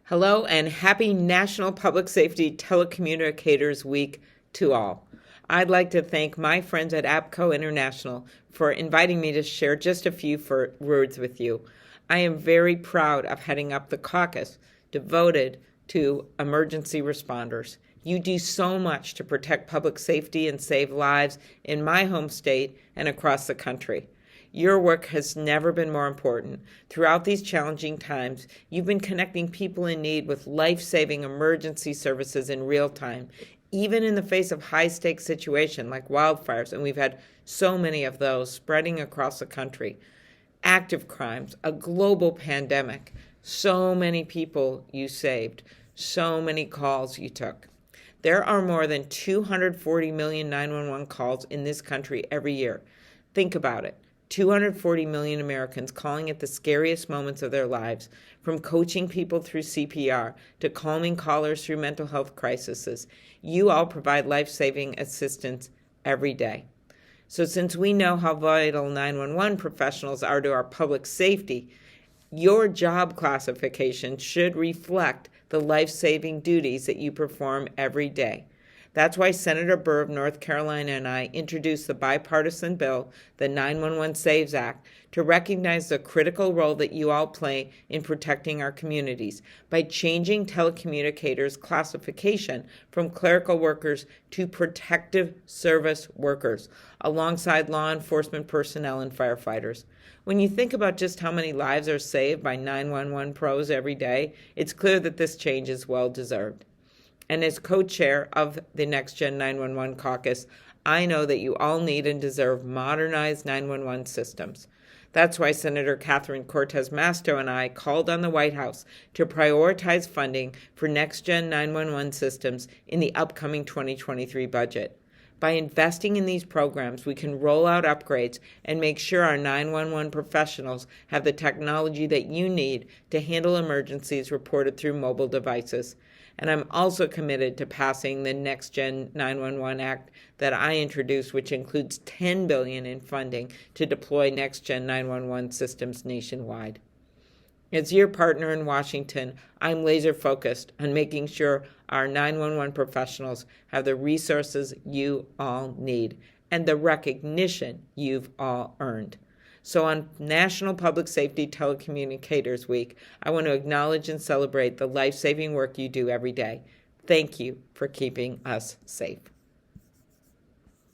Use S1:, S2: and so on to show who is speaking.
S1: Hello and happy National Public Safety Telecommunicators Week to all. I'd like to thank my friends at APCO International for inviting me to share just a few words with you. I am very proud of heading up the caucus devoted to emergency responders. You do so much to protect public safety and save lives in my home state and across the country. Your work has never been more important. Throughout these challenging times, you've been connecting people in need with life-saving emergency services in real time, even in the face of high-stakes situations like wildfires, and we've had so many of those spreading across the country. Active crimes, a global pandemic, so many people you saved, so many calls you took. There are more than 240 million 911 calls in this country every year. Think about it. 240 million Americans calling at the scariest moments of their lives, from coaching people through CPR to calming callers through mental health crises. You all provide life-saving assistance every day. So since we know how vital 911 professionals are to our public safety, your job classification should reflect the life-saving duties that you perform every day. That's why Senator Burr of North Carolina and I introduced the bipartisan bill, the 911 Saves Act, to recognize the critical role that you all play in protecting our communities by changing telecommunicators' classification from clerical workers to protective service workers, alongside law enforcement personnel and firefighters. When you think about just how many lives are saved by 911 pros every day, it's clear that this change is well-deserved. And as co-chair of the Next Gen 911 Caucus, I know that you all need and deserve modernized 911 systems. That's why Senator Catherine Cortez Masto and I called on the White House to prioritize funding for Next Gen 911 systems in the upcoming 2023 budget. By investing in these programs, we can roll out upgrades and make sure our 911 professionals have the technology that you need to handle emergencies reported through mobile devices. And I'm also committed to passing the Next Gen 911 Act that I introduced, which includes $10 billion in funding to deploy Next Gen 911 systems nationwide. As your partner in Washington, I'm laser focused on making sure our 911 professionals have the resources you all need and the recognition you've all earned. So on National Public Safety Telecommunicators Week, I want to acknowledge and celebrate the life-saving work you do every day. Thank you for keeping us safe.